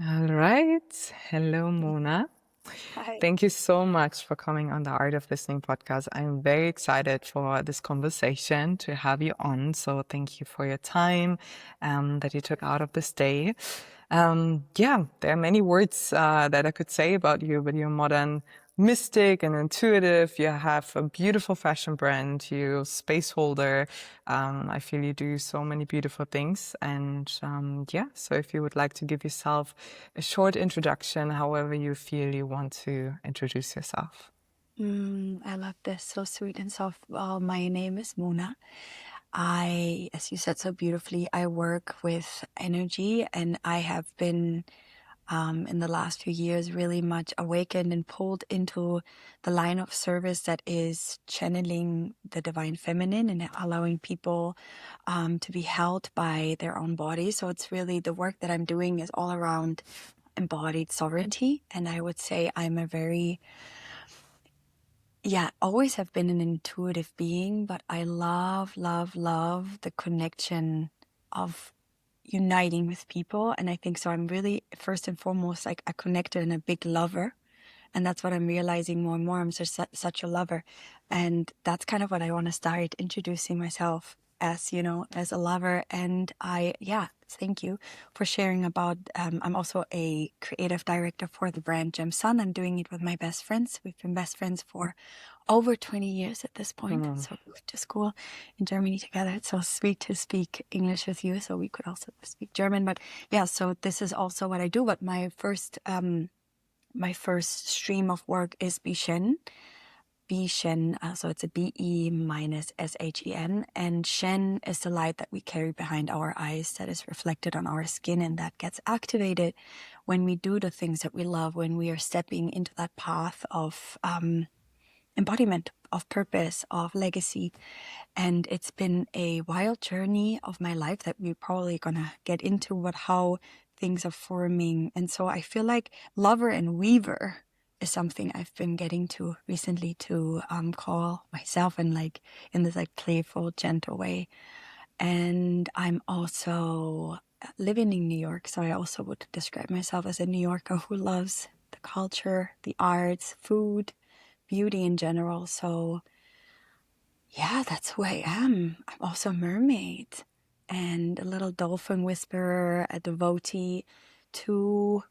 All right. Hello, Mona. Hi. Thank you so much for coming on the Art of Listening podcast. I'm very excited for this conversation to have you on. So thank you for your time that you took out of this day. Yeah, there are many words that I could say about you, but you're modern mystic and intuitive. You have a beautiful fashion brand. You're space holder. I feel you do so many beautiful things. And yeah, so if you would like to give yourself a short introduction, however you feel you want to introduce yourself. I love this. So sweet and soft. Well, my name is Mona. As you said so beautifully, I work with energy and I have been, in the last few years, really much awakened and pulled into the line of service that is channeling the divine feminine and allowing people, to be held by their own body. So it's really the work that I'm doing is all around embodied sovereignty. And I would say I'm a very always have been an intuitive being, but I love, love, love the connection of uniting with people. And I think so. I'm really, first and foremost, like a connector and a big lover. And that's what I'm realizing more and more. I'm just such a lover. And that's kind of what I want to start introducing myself as, as a lover. And thank you for sharing about, I'm also a creative director for the brand Gem Sun. I'm doing it with my best friends. We've been best friends for over 20 years at this point. Mm. So we went to school in Germany together. It's so sweet to speak English with you. So we could also speak German. But yeah, so this is also what I do. But my first stream of work is Be-Shen. Be-Shen, so it's a B-E minus S-H-E-N. And Shen is the light that we carry behind our eyes that is reflected on our skin and that gets activated when we do the things that we love, when we are stepping into that path of embodiment, of purpose, of legacy. And it's been a wild journey of my life that we're probably gonna get into, but how things are forming. And so I feel like lover and weaver is something I've been getting to recently to call myself, and like in this like playful, gentle way. And I'm also living in New York, so I also would describe myself as a New Yorker who loves the culture, the arts, food, beauty in general. So yeah, that's who I am. I'm also a mermaid and a little dolphin whisperer, a devotee to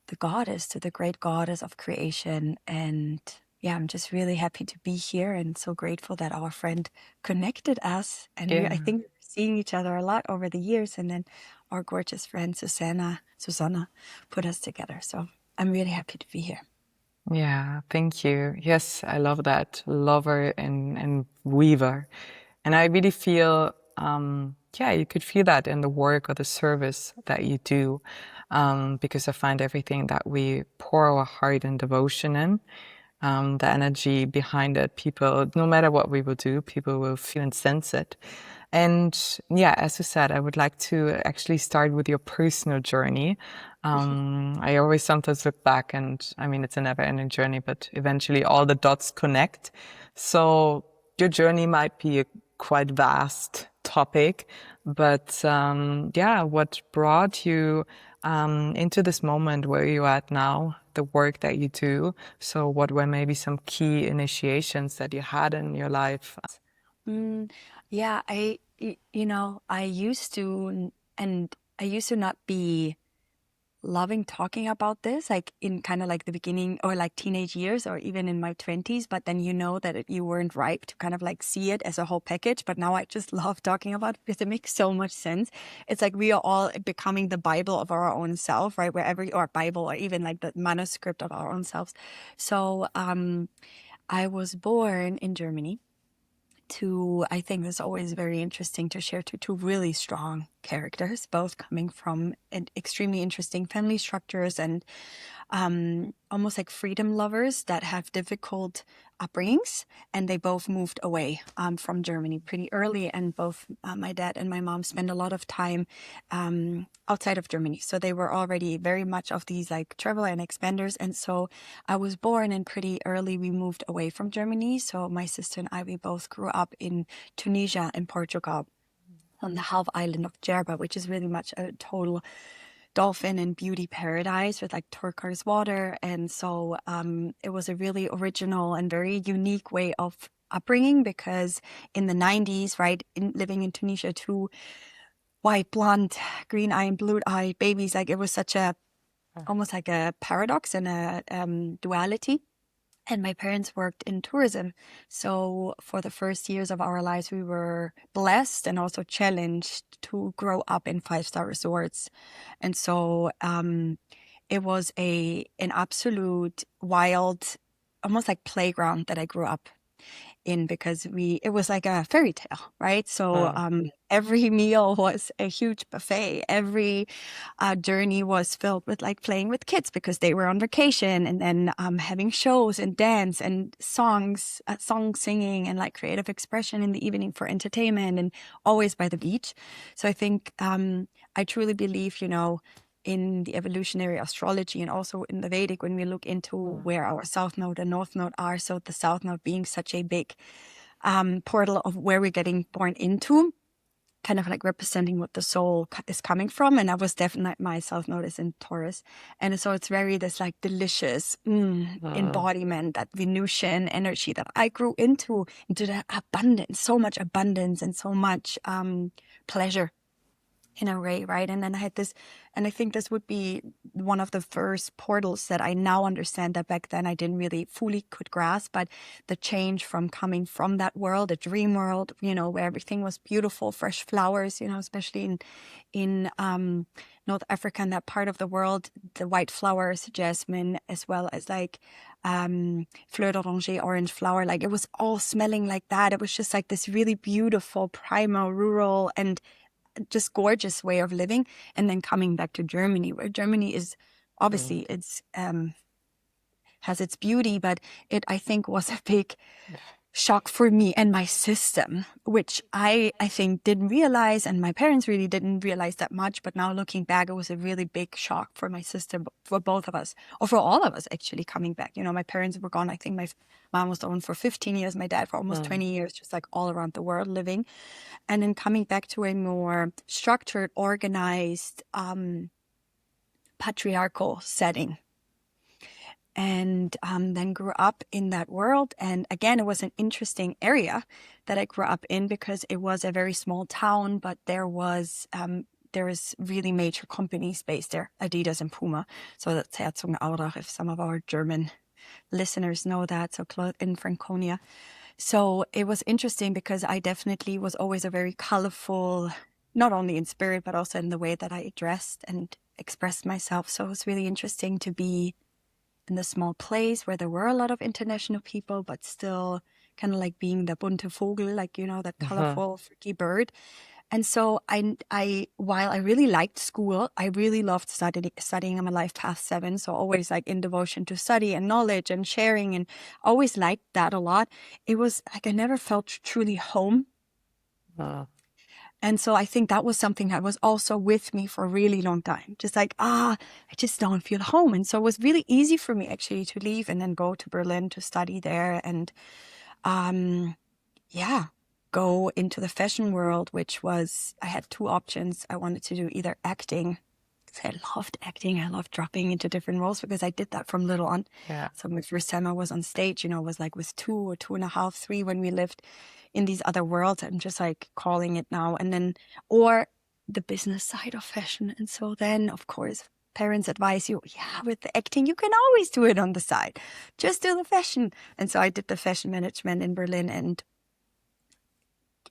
the goddess, to the great goddess of creation. And yeah, I'm just really happy to be here and so grateful that our friend connected us. And I Yeah. think we're seeing each other a lot over the years. And then our gorgeous friend Susanna put us together. So I'm really happy to be here. Yeah, thank you. Yes, I love that. Lover and weaver. And I really feel, yeah, you could feel that in the work or the service that you do, because I find everything that we pour our heart and devotion in, the energy behind it, people, no matter what we will do, people will feel and sense it. And yeah, as you said, I would like to actually start with your personal journey. I always sometimes look back and I mean, it's a never ending journey, but eventually all the dots connect. So your journey might be a quite vast topic, but yeah, what brought you into this moment where you're at now, the work that you do? So what were maybe some key initiations that you had in your life? Mm, yeah, I used to, and I used to not be loving talking about this, like in kind of like the beginning or like teenage years or even in my 20s, but then that you weren't ripe to kind of like see it as a whole package. But now I just love talking about it because it makes so much sense. It's like we are all becoming the Bible of our own self, right? Or Bible, or even like the manuscript of our own selves. So, I was born in Germany I think it's always very interesting to share to two really strong characters, both coming from extremely interesting family structures and almost like freedom lovers that have difficult upbringings. And they both moved away from Germany pretty early. And both my dad and my mom spent a lot of time outside of Germany. So they were already very much of these like traveler and expanders. And so I was born and pretty early we moved away from Germany. So my sister and I, we both grew up in Tunisia and Portugal on the half island of Jerba, which is really much a total dolphin and beauty paradise with like turquoise water. And so it was a really original and very unique way of upbringing, because in the 90s, right, living in Tunisia, two white, blonde, green eye and blue eye babies, like it was such a almost like a paradox and a duality. And my parents worked in tourism. So for the first years of our lives, we were blessed and also challenged to grow up in five-star resorts. And so it was an absolute wild, almost like playground that I grew up in, because it was like a fairy tale, right? So every meal was a huge buffet. Every journey was filled with like playing with kids because they were on vacation, and then having shows and dance and song singing and like creative expression in the evening for entertainment, and always by the beach. So I think I truly believe, in the evolutionary astrology and also in the Vedic, when we look into where our south node and north node are. So the south node being such a big portal of where we're getting born into, kind of like representing what the soul is coming from. And I was definitely, my south node is in Taurus. And so it's very this like delicious embodiment, that Venusian energy that I grew into that abundance, so much abundance and so much pleasure in a way, right? And then I had this, and I think this would be one of the first portals that I now understand, that back then I didn't really fully could grasp, but the change from coming from that world, a dream world, where everything was beautiful, fresh flowers, especially in North Africa and that part of the world, the white flowers, jasmine, as well as like fleur d'oranger, orange flower, like it was all smelling like that. It was just like this really beautiful, primal, rural, and just gorgeous way of living. And then coming back to Germany, where Germany is obviously it's has its beauty, but it, I think, was a big shock for me and my system, which I think didn't realize, and my parents really didn't realize that much. But now looking back, it was a really big shock for my system, for both of us, or for all of us actually, coming back. My parents were gone. I think my mom was gone for 15 years, my dad for almost 20 years, just like all around the world living. And then coming back to a more structured, organized, patriarchal setting. And then grew up in that world. And again, it was an interesting area that I grew up in, because it was a very small town, but there is really major companies based there, Adidas and Puma. So that's Herzogenaurach, if some of our German listeners know that, so in Franconia. So it was interesting, because I definitely was always a very colorful, not only in spirit, but also in the way that I dressed and expressed myself. So it was really interesting to be in the small place where there were a lot of international people, but still kind of like being the bunte Vogel, like, that colorful, freaky bird. And so while I really liked school, I really loved studying. I'm a Life Path 7, so always like in devotion to study and knowledge and sharing, and always liked that a lot. It was like I never felt truly home. And so I think that was something that was also with me for a really long time. Just like, I just don't feel home. And so it was really easy for me actually to leave and then go to Berlin to study there, and go into the fashion world, which was, I had two options. I wanted to do either acting, because I loved acting. I loved dropping into different roles, because I did that from little on. Yeah. So my first time I was on stage, was like with 2 or 2.5, 3, when we lived in these other worlds. I'm just like calling it now. And then, or the business side of fashion. And so then, of course, parents advise you, with the acting, you can always do it on the side. Just do the fashion. And so I did the fashion management in Berlin, and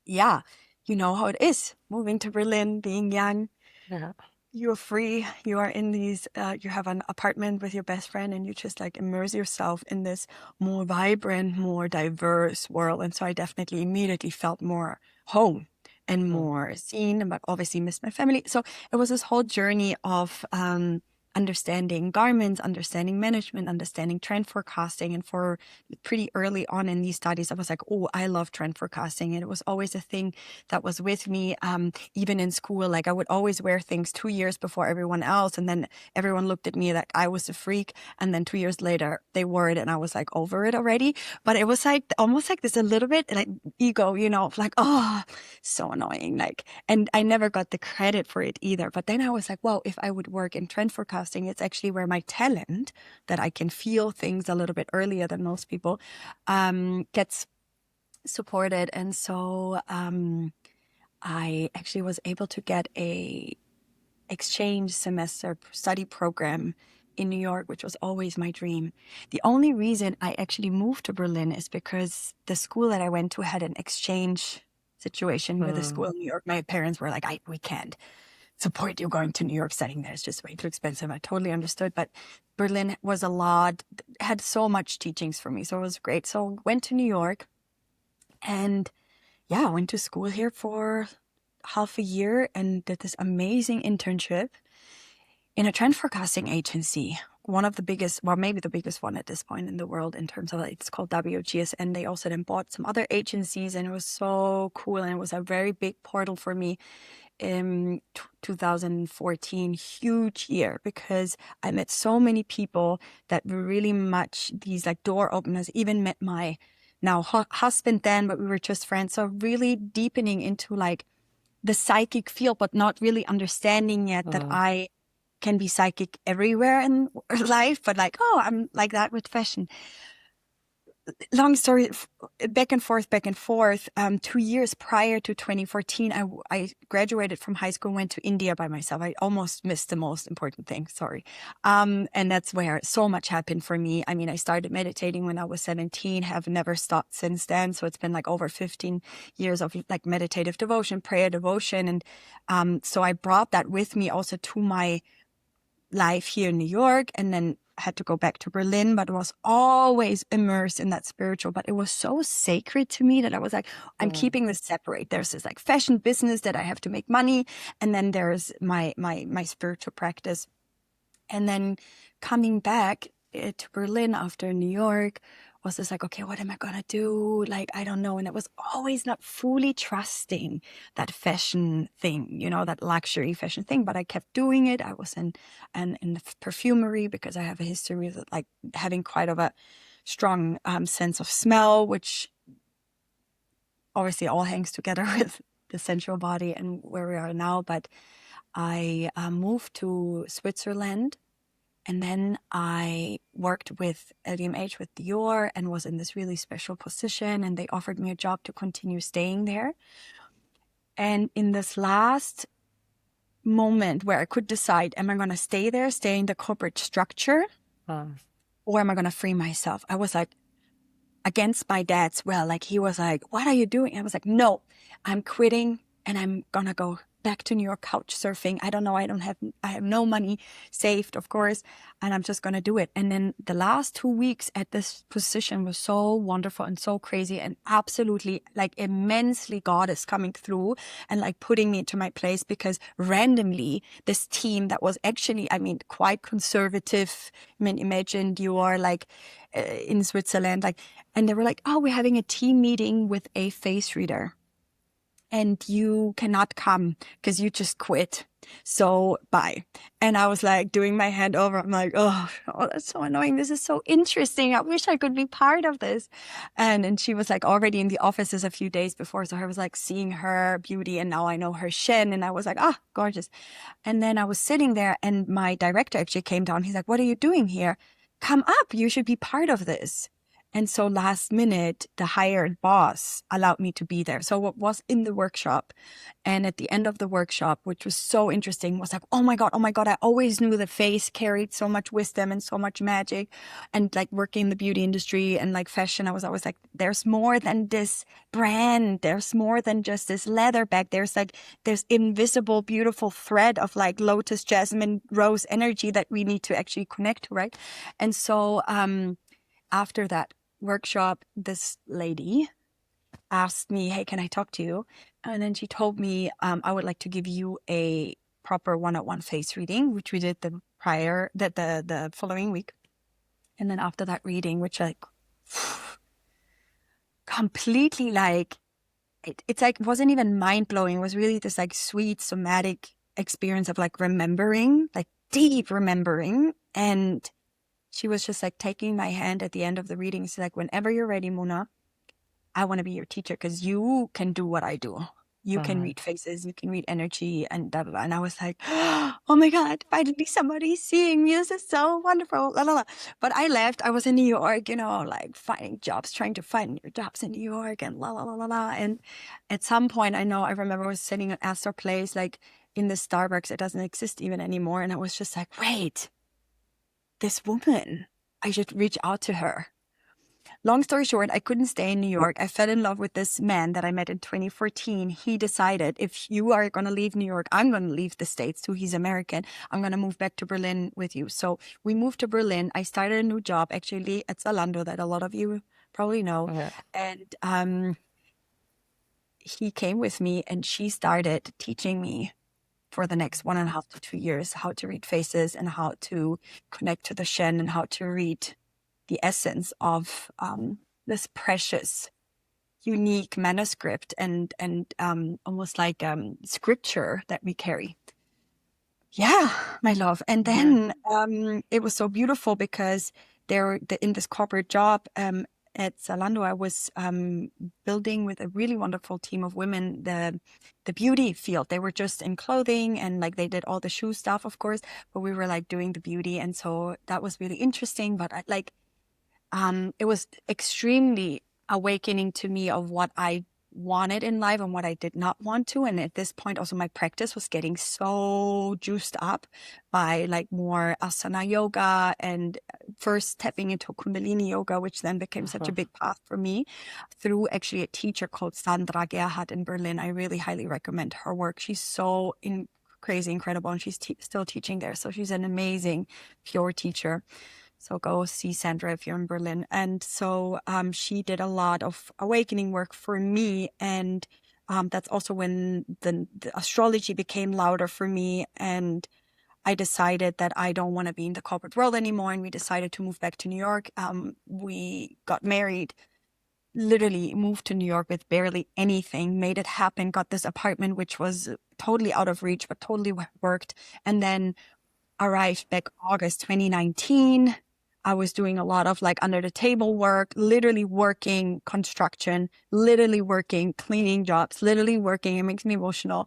you know how it is, moving to Berlin, being young. Yeah. You're free. You are in these, you have an apartment with your best friend, and you just like immerse yourself in this more vibrant, more diverse world. And so I definitely immediately felt more home and more seen, but obviously missed my family. So it was this whole journey of understanding garments, understanding management, understanding trend forecasting. And for pretty early on in these studies, I was like, oh, I love trend forecasting. And it was always a thing that was with me, even in school. Like I would always wear things 2 years before everyone else. And then everyone looked at me like I was a freak. And then 2 years later, they wore it and I was like over it already. But it was like almost like this a little bit like ego, like, oh, so annoying. Like, and I never got the credit for it either. But then I was like, well, if I would work in trend forecasting, it's actually where my talent that I can feel things a little bit earlier than most people gets supported. And so I actually was able to get a exchange semester study program in New York, which was always my dream. The only reason I actually moved to Berlin is because the school that I went to had an exchange situation with a school in New York. My parents were like, we can't support you going to New York studying there. It's just way too expensive. I totally understood. But Berlin was had so much teachings for me. So it was great. So went to New York and yeah, I went to school here for half a year and did this amazing internship in a trend forecasting agency. One of the biggest, well, maybe the biggest one at this point in the world in terms of it's called WGSN. They also then bought some other agencies and it was so cool. And it was a very big portal for me in 2014, huge year because I met so many people that were really much these like door openers, even met my now husband then, but we were just friends. So really deepening into like the psychic field, but not really understanding yet that I can be psychic everywhere in life, but like, oh, I'm like that with fashion. Long story, back and forth. 2 years prior to 2014, I graduated from high school, went to India by myself. I almost missed the most important thing, sorry. And that's where so much happened for me. I mean, I started meditating when I was 17, have never stopped since then. So it's been like over 15 years of like meditative devotion, prayer devotion. And so I brought that with me also to my life here in New York and then had to go back to Berlin, but was always immersed in that spiritual. But it was so sacred to me that I was like, I'm keeping this separate. There's this like fashion business that I have to make money. And then there's my spiritual practice. And then coming back to Berlin after New York was just like, okay, what am I going to do? Like, I don't know. And it was always not fully trusting that fashion thing, that luxury fashion thing, but I kept doing it. I was in the perfumery because I have a history of like having quite of a strong sense of smell, which obviously all hangs together with the sensual body and where we are now. But I moved to Switzerland. And then I worked with LVMH, with Dior, and was in this really special position. And they offered me a job to continue staying there. And in this last moment where I could decide, am I going to stay there, stay in the corporate structure, or am I going to free myself? I was like, against my dad's will. Like, he was like, what are you doing? I was like, no, I'm quitting and I'm going to go back to New York couch surfing. I don't know. I have no money saved, of course, and I'm just going to do it. And then the last 2 weeks at this position was so wonderful and so crazy and absolutely like immensely God is coming through and like putting me into my place because randomly this team that was actually, I mean, quite conservative. I mean, imagine you are like in Switzerland, like, and they were like, oh, we're having a team meeting with a face reader. And you cannot come because you just quit. So bye. And I was like doing my hand over. I'm like, oh, that's so annoying. This is so interesting. I wish I could be part of this. And she was like already in the offices a few days before. So I was like seeing her beauty and now I know her Shen. And I was like, ah, gorgeous. And then I was sitting there and my director actually came down. He's like, what are you doing here? Come up. You should be part of this. And so last minute, the hired boss allowed me to be there. So what was in the workshop and at the end of the workshop, which was so interesting, was like, oh my God, I always knew the face carried so much wisdom and so much magic. And like working in the beauty industry and like fashion, I was always like, there's more than this brand. There's more than just this leather bag. There's invisible, beautiful thread of like lotus, jasmine, rose energy that we need to actually connect to, right? And so after that workshop, this lady asked me, hey, can I talk to you? And then she told me, I would like to give you a proper one-on-one face reading, which we did the following week. And then after that reading, which like completely like, it's like, wasn't even mind-blowing. It was really this like sweet somatic experience of like remembering, like deep remembering. And she was just like taking my hand at the end of the reading. She's like, whenever you're ready, Mona, I want to be your teacher because you can do what I do. You can read faces, you can read energy, and blah, blah, blah. And I was like, oh my God, finally somebody's seeing me. This is so wonderful. La, la, la. But I left. I was in New York, you know, like finding jobs, trying to find new jobs in New York and la, la, la, la, la. And at some point, I remember I was sitting at Astor Place, like in the Starbucks. It doesn't exist even anymore. And I was just like, wait, this woman, I should reach out to her. Long story short, I couldn't stay in New York. I fell in love with this man that I met in 2014. He decided, if you are going to leave New York, I'm going to leave the States too. He's American. I'm going to move back to Berlin with you. So we moved to Berlin. I started a new job actually at Zalando that a lot of you probably know. Yeah. And he came with me and she started teaching me for the next 1.5 to 2 years how to read faces and how to connect to the Shen and how to read the essence of this precious, unique manuscript and almost like scripture that we carry. Yeah, my love. And then it was so beautiful because in this corporate job at Zalando, I was building with a really wonderful team of women the beauty field. They were just in clothing and like they did all the shoe stuff, of course, but we were like doing the beauty. And so that was really interesting. But it was extremely awakening to me of what I wanted in life and what I did not want to. And at this point, also my practice was getting so juiced up by like more asana yoga and first stepping into Kundalini yoga, which then became such a big path for me through actually a teacher called Sandra Gerhardt in Berlin. I really highly recommend her work. She's so crazy incredible, and she's still teaching there. So she's an amazing pure teacher. So go see Sandra if you're in Berlin. And so she did a lot of awakening work for me. And that's also when the astrology became louder for me. And I decided that I don't want to be in the corporate world anymore. And we decided to move back to New York. We got married, literally moved to New York with barely anything, made it happen, got this apartment, which was totally out of reach, but totally worked. And then arrived back August 2019. I was doing a lot of like under the table work, literally working construction, literally working cleaning jobs, literally working. It makes me emotional.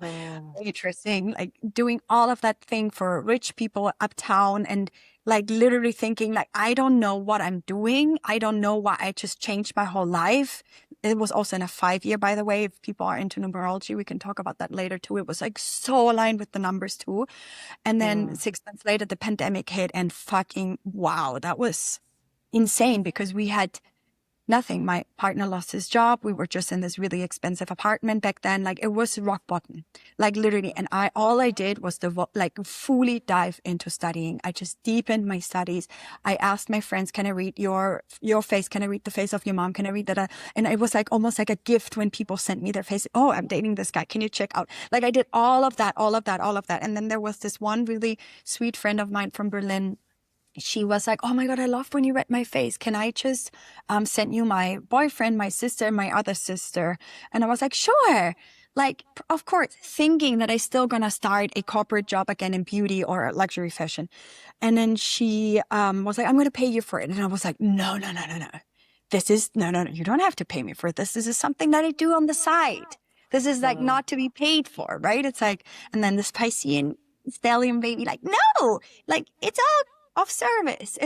Interesting. Like doing all of that thing for rich people uptown and like literally thinking like, I don't know what I'm doing. I don't know why I just changed my whole life. It was also in a 5-year, by the way. If people are into numerology, we can talk about that later too. It was like so aligned with the numbers too. And then 6 months later, the pandemic hit and fucking wow, that was insane because we had nothing. My partner lost his job. We were just in this really expensive apartment back then. Like it was rock bottom, like literally. And all I did was like fully dive into studying. I just deepened my studies. I asked my friends, can I read your face? Can I read the face of your mom? Can I read that? And it was like almost like a gift when people sent me their face. Oh, I'm dating this guy. Can you check out? Like I did all of that. And then there was this one really sweet friend of mine from Berlin. She was like, oh my God, I loved when you read my face. Can I just send you my boyfriend, my sister, my other sister? And I was like, sure. Like, of course, thinking that I still gonna start a corporate job again in beauty or luxury fashion. And then she was like, I'm gonna pay you for it. And I was like, no. This is, no, you don't have to pay me for this. This is something that I do on the side. This is like not to be paid for, right? It's like, and then this Piscean stallion baby, like, no, like it's all of service.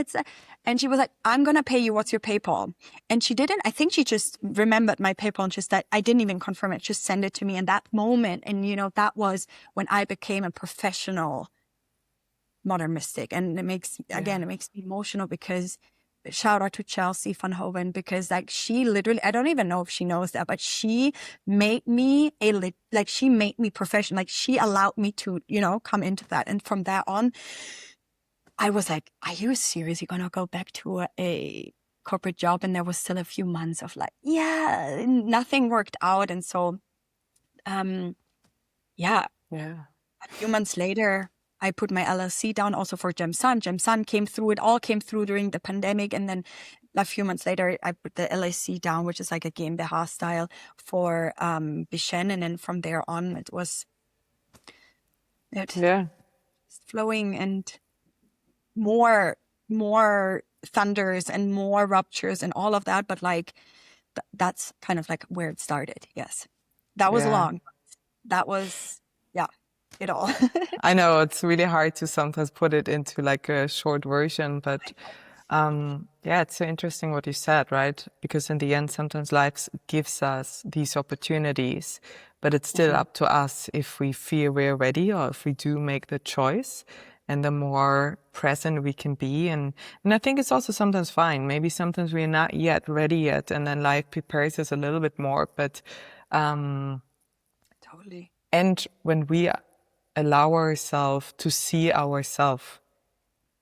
And she was like, I'm going to pay you. What's your PayPal? And she didn't, I think she just remembered my PayPal and just that I didn't even confirm it, just send it to me in that moment. And, you know, that was when I became a professional modern mystic. And it makes me emotional because shout out to Chelsea Van Hoven because like she literally, I don't even know if she knows that, but she made me she made me professional. Like she allowed me to, you know, come into that. And from there on, I was like, are you seriously going to go back to a corporate job? And there was still a few months of like, nothing worked out. And so, I few months later, I put my LLC down also for Gemsan. Gemsan came through, it all came through during the pandemic. And then a few months later, I put the LLC down, which is like a GmbH style for Be-Shen. And then from there on, it was Yeah. flowing, and more thunders and more ruptures and all of that. But like, that's kind of like where it started. Yes. That was Yeah. long. That was, yeah, it all. I know it's really hard to sometimes put it into like a short version, but yeah, it's so interesting what you said, right? Because in the end, sometimes life gives us these opportunities, but it's still up to us if we feel we're ready or if we do make the choice. And the more present we can be. And I think it's also sometimes fine. Maybe sometimes we're not yet ready yet, and then life prepares us a little bit more. But Totally. and when we allow ourselves to see ourselves,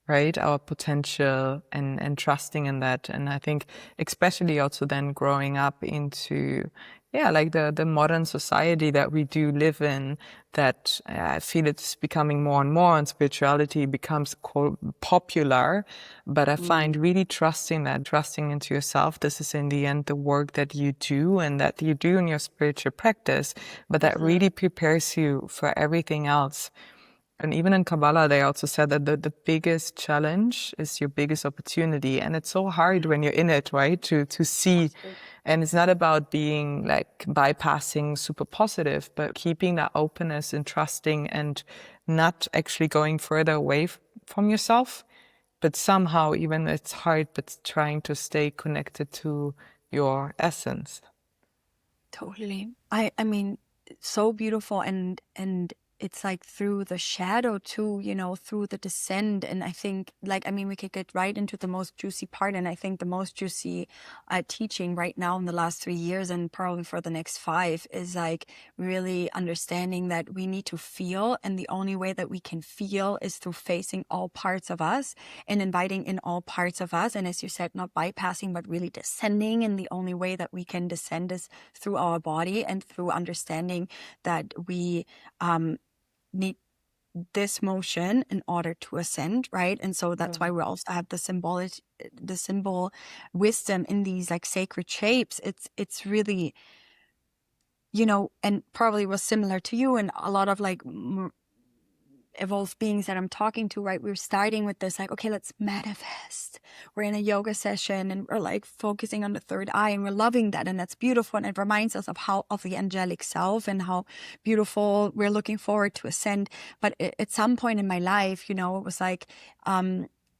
right, our potential, and trusting in that. And I think especially also then growing up into, yeah, like the modern society that we do live in, that I feel it's becoming more and more, and spirituality becomes popular. But I find really trusting into yourself. This is in the end the work that you do and that you do in your spiritual practice, but that really prepares you for everything else. And even in Kabbalah, they also said that the biggest challenge is your biggest opportunity. And it's so hard when you're in it, right? To see. And it's not about being like bypassing super positive, but keeping that openness and trusting and not actually going further away from yourself. But somehow, even it's hard, but trying to stay connected to your essence. Totally. I mean, it's so beautiful, and it's like through the shadow too, through the descent. And I think, like, I mean, we could get right into the most juicy part. And I think the most juicy teaching right now in the last 3 years, and probably for the next 5, is like really understanding that we need to feel. And the only way that we can feel is through facing all parts of us and inviting in all parts of us. And as you said, not bypassing, but really descending. And the only way that we can descend is through our body and through understanding that we need this motion in order to ascend, right? And so that's why we also have the symbol wisdom in these like sacred shapes. It's really, and probably was similar to you and a lot of like evolved beings that I'm talking to, right? We're starting with this, like, okay, let's manifest. We're in a yoga session and we're like focusing on the third eye, and we're loving that. And that's beautiful. And it reminds us of the angelic self and how beautiful we're looking forward to ascend. But at some point in my life, it was like,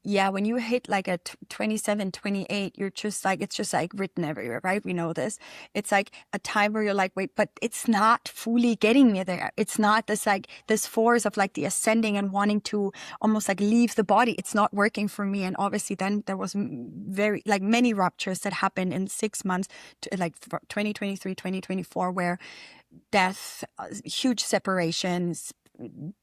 yeah, when you hit like a 27, 28, you're just like, it's just like written everywhere, right? We know this. It's like a time where you're like, wait, but it's not fully getting me there. It's not this like this force of like the ascending and wanting to almost like leave the body. It's not working for me. And obviously then there was very like many ruptures that happened in 6 months, like 2023, 2024, where death, huge separations,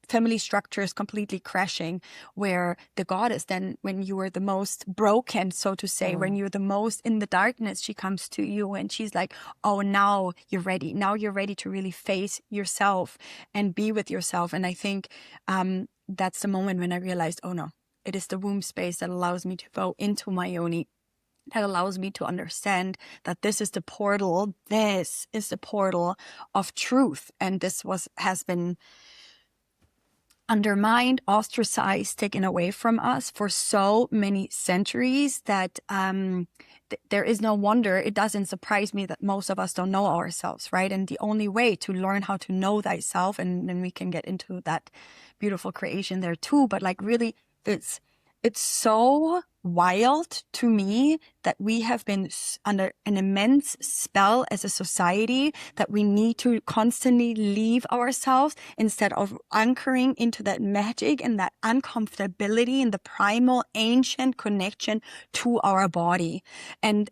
family structures completely crashing, where the goddess then, when you were the most broken, so to say, when you're the most in the darkness, she comes to you and she's like, oh, now you're ready. Now you're ready to really face yourself and be with yourself. And I think that's the moment when I realized, oh no, it is the womb space that allows me to go into my yoni, that allows me to understand that this is the portal of truth. And this has been undermined, ostracized, taken away from us for so many centuries that there is no wonder. It doesn't surprise me that most of us don't know ourselves, right? And the only way to learn how to know thyself, and then we can get into that beautiful creation there too, but like really, it's so wild to me that we have been under an immense spell as a society, that we need to constantly leave ourselves instead of anchoring into that magic and that uncomfortability and the primal ancient connection to our body. And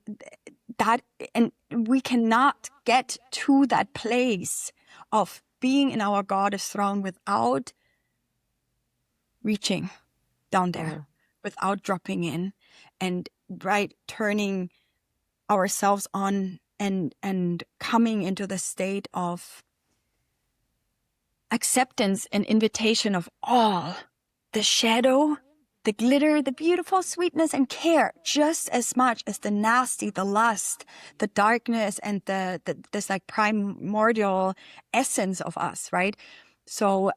we cannot get to that place of being in our goddess throne without reaching down there, without dropping in and turning ourselves on and coming into the state of acceptance and invitation of all, the shadow, the glitter, the beautiful sweetness and care, just as much as the nasty, the lust, the darkness, and this like primordial essence of us, right? So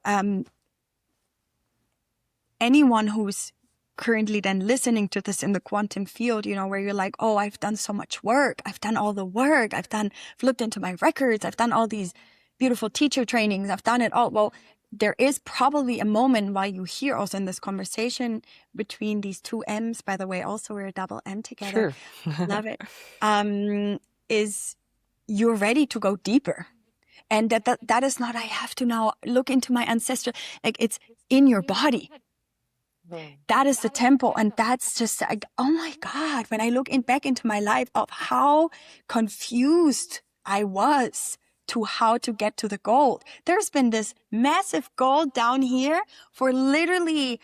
anyone who's currently then listening to this in the quantum field, you know, where you're like, oh, I've done so much work. I've done all the work. I've looked into my records. I've done all these beautiful teacher trainings. I've done it all. Well, there is probably a moment while you hear also in this conversation between these two M's, by the way, also we're a double M together. Sure. Love it. Is you're ready to go deeper. And that is not, I have to now look into my ancestry. Like, it's in your body. That is the temple. And that's just like, oh my God, when I look back into my life of how confused I was to how to get to the gold. There's been this massive gold down here for literally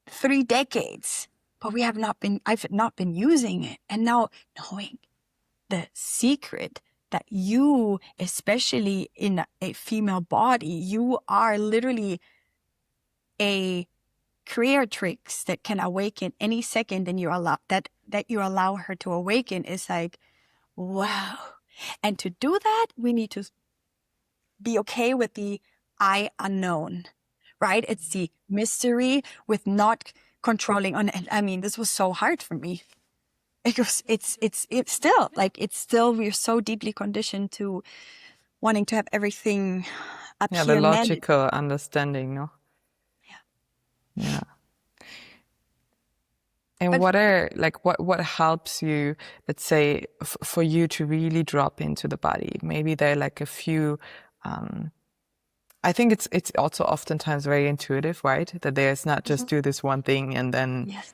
3 decades, but I've not been using it. And now knowing the secret that you, especially in a female body, you are literally a creatrix that can awaken any second, and you allow that you allow her to awaken is like, wow. And to do that, we need to be okay with the I unknown, right? It's the mystery with not controlling on. I mean, this was so hard for me. It's still, we're so deeply conditioned to wanting to have everything up Yeah, here. the logical understanding, no? Yeah. Yeah. And what helps you, let's say, for you to really drop into the body? Maybe there are like a few, I think it's also oftentimes very intuitive, right? That there's not just do this one thing and then Yes.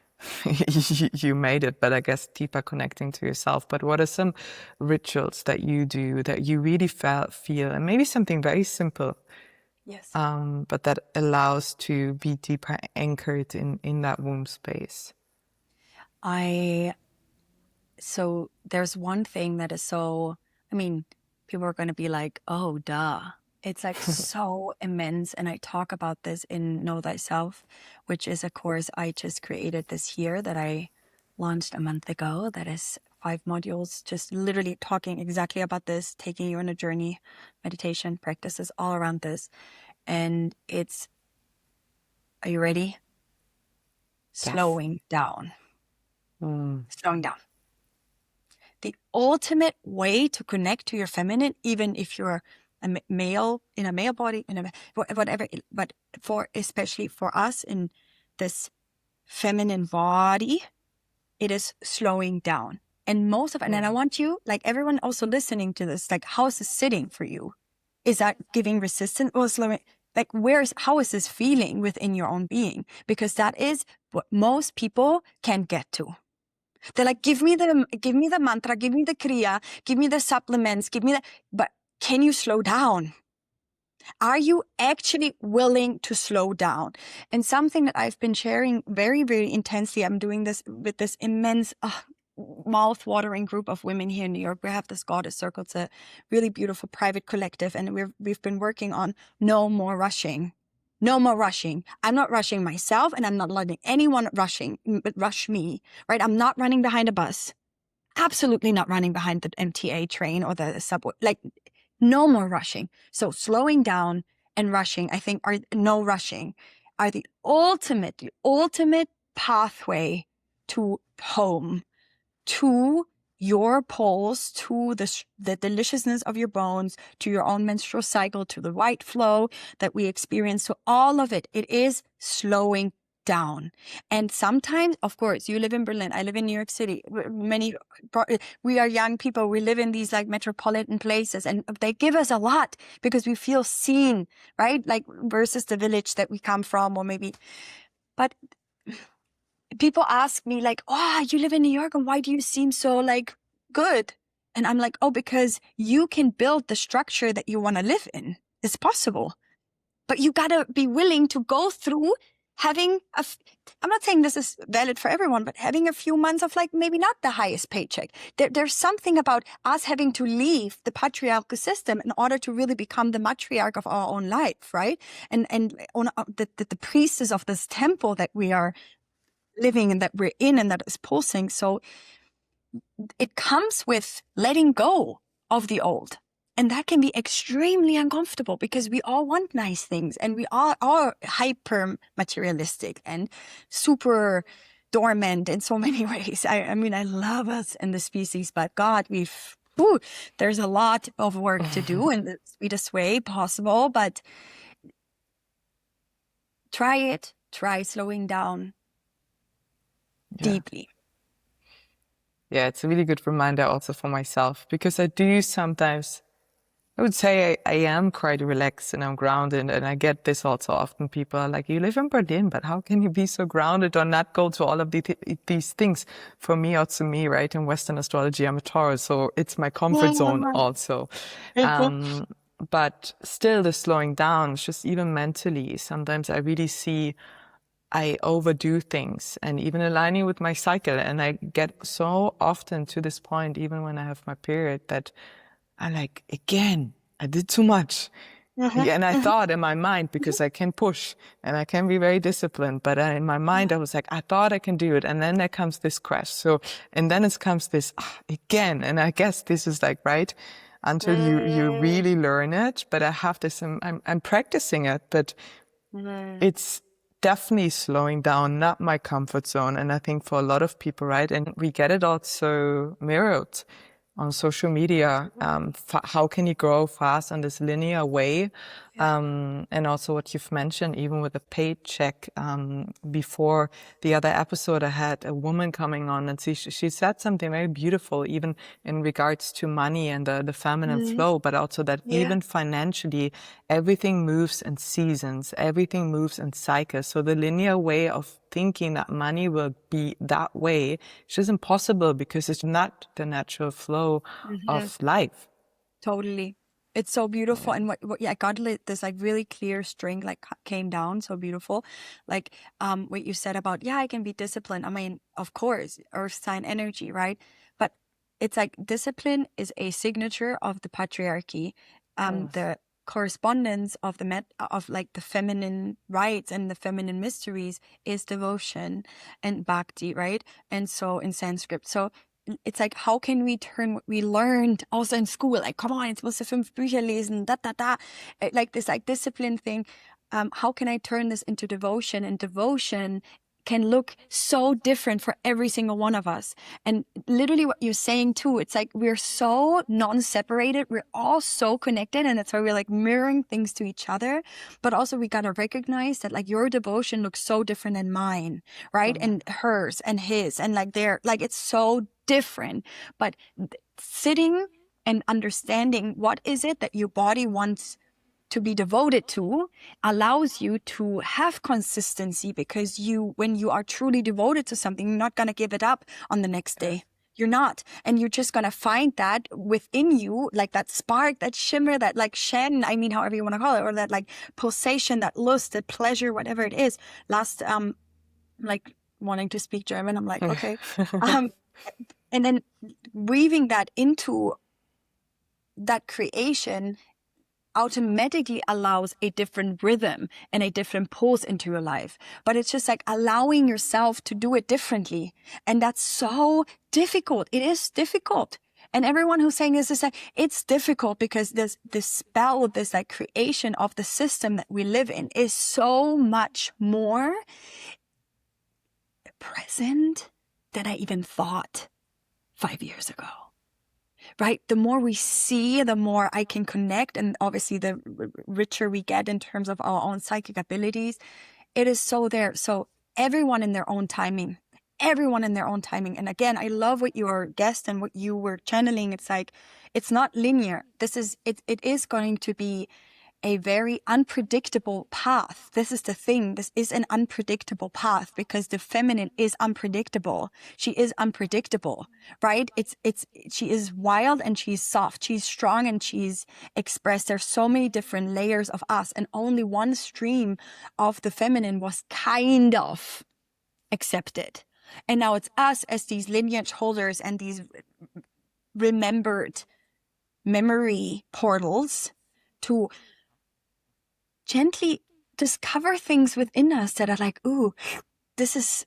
you made it, but I guess deeper connecting to yourself. But what are some rituals that you do that you really feel, and maybe something very simple, Yes. but that allows to be deeper anchored in that womb space? So there's one thing that is so, I mean, people are going to be like, oh, duh. It's like so immense. And I talk about this in Know Thyself, which is a course I just created this year that I launched a month ago. That is 5 modules, just literally talking exactly about this, taking you on a journey, meditation practices all around this. And are you ready? Yes. Slowing down. Slowing down. The ultimate way to connect to your feminine, even if you're a male in a male body, whatever, but especially for us in this feminine body, it is slowing down. And and I want you, like everyone also listening to this, like, how is this sitting for you? Is that giving resistance or slowing? Like, how is this feeling within your own being? Because that is what most people can get to. They're like, give me the mantra, give me the kriya, give me the supplements, but can you slow down? Are you actually willing to slow down? And something that I've been sharing very, very intensely, I'm doing this with this immense, mouth-watering group of women here in New York. We have this Goddess Circle. It's a really beautiful private collective, and we've been working on no more rushing. No more rushing. I'm not rushing myself, and I'm not letting anyone rush me, right? I'm not running behind a bus. Absolutely not running behind the MTA train or the subway. Like, no more rushing. So slowing down and rushing, I think, no rushing are the ultimate pathway to home, to your pulse, to the deliciousness of your bones, to your own menstrual cycle, to the white flow that we experience. So all of it is slowing down. And sometimes, of course, you live in Berlin, I live in New York City. We are young people. We live in these like metropolitan places, and they give us a lot because we feel seen, right? Like versus the village that we come from, or maybe, but people ask me like, oh, you live in New York and why do you seem so like good? And I'm like, oh, because you can build the structure that you want to live in. It's possible. But you got to be willing to go through having I'm not saying this is valid for everyone, but having a few months of like maybe not the highest paycheck. There's something about us having to leave the patriarchal system in order to really become the matriarch of our own life, right? And on the priestess of this temple that we are living and that we're in and that is pulsing. So it comes with letting go of the old. And that can be extremely uncomfortable because we all want nice things and we all are hyper materialistic and super dormant in so many ways. I mean, I love us and the species, but God, there's a lot of work to do in the sweetest way possible, but try slowing down deeply. Yeah, it's a really good reminder also for myself, because I do sometimes, I would say I am quite relaxed and I'm grounded, and I get this also often. People are like, you live in Berlin, but how can you be so grounded or not go to all of these things? For me, also me, right? In Western astrology, I'm a Taurus, so it's my comfort zone also. But still the slowing down, just even mentally, sometimes I really see I overdo things, and even aligning with my cycle. And I get so often to this point, even when I have my period, that I like, again, I did too much. And I thought in my mind, because I can push and I can be very disciplined, but in my mind, I was like, I thought I can do it. And then there comes this crash. So, and then it comes this again. And I guess this is like, right, until you really learn it. But I have this, I'm practicing it, but it's definitely slowing down, not my comfort zone. And I think for a lot of people, right, and we get it also mirrored on social media. How can you grow fast in this linear way? And also what you've mentioned, even with the paycheck. Before the other episode, I had a woman coming on, and she said something very beautiful, even in regards to money and the feminine flow, but also that even financially, everything moves in seasons, everything moves in cycles. So the linear way of thinking that money will be that way, it's just impossible, because it's not the natural flow of life. Totally. It's so beautiful. And what I got this like really clear string like came down so beautiful. Like what you said about, I can be disciplined. I mean, of course, earth sign energy, right? But it's like discipline is a signature of the patriarchy. The correspondence of of like the feminine rites and the feminine mysteries is devotion and bhakti, right? And so in Sanskrit. So it's like, how can we turn what we learned also in school? Like, come on, it's supposed to 5 Bücher lesen, like this like discipline thing. How can I turn this into devotion? And devotion can look so different for every single one of us. And literally what you're saying too, it's like we're so non-separated. We're all so connected. And that's why we're like mirroring things to each other. But also we got to recognize that like your devotion looks so different than mine, right? And hers and his, and like it's so different. But sitting and understanding what is it that your body wants to be devoted to allows you to have consistency, because when you are truly devoted to something, you're not going to give it up on the next day. You're not. And you're just going to find that within you, like that spark, that shimmer, that like Shen, I mean, however you want to call it, or that like pulsation, that lust, that pleasure, whatever it is. Like wanting to speak German, I'm like, okay. And then weaving that into that creation automatically allows a different rhythm and a different pulse into your life. But it's just like allowing yourself to do it differently. And that's so difficult. It is difficult. And everyone who's saying this is like, it's difficult because this spell, this like creation of the system that we live in is so much more present than I even thought 5 years ago. Right? The more we see, the more I can connect. And obviously the richer we get in terms of our own psychic abilities, it is so there. So everyone in their own timing. And again, I love what your guest and what you were channeling. It's like, it's not linear. It is going to be a very unpredictable path. This is the thing. This is an unpredictable path because the feminine is unpredictable. She is unpredictable, right? She is wild and she's soft. She's strong and she's expressed. There's so many different layers of us, and only one stream of the feminine was kind of accepted. And now it's us as these lineage holders and these remembered memory portals to gently discover things within us that are like, ooh, that's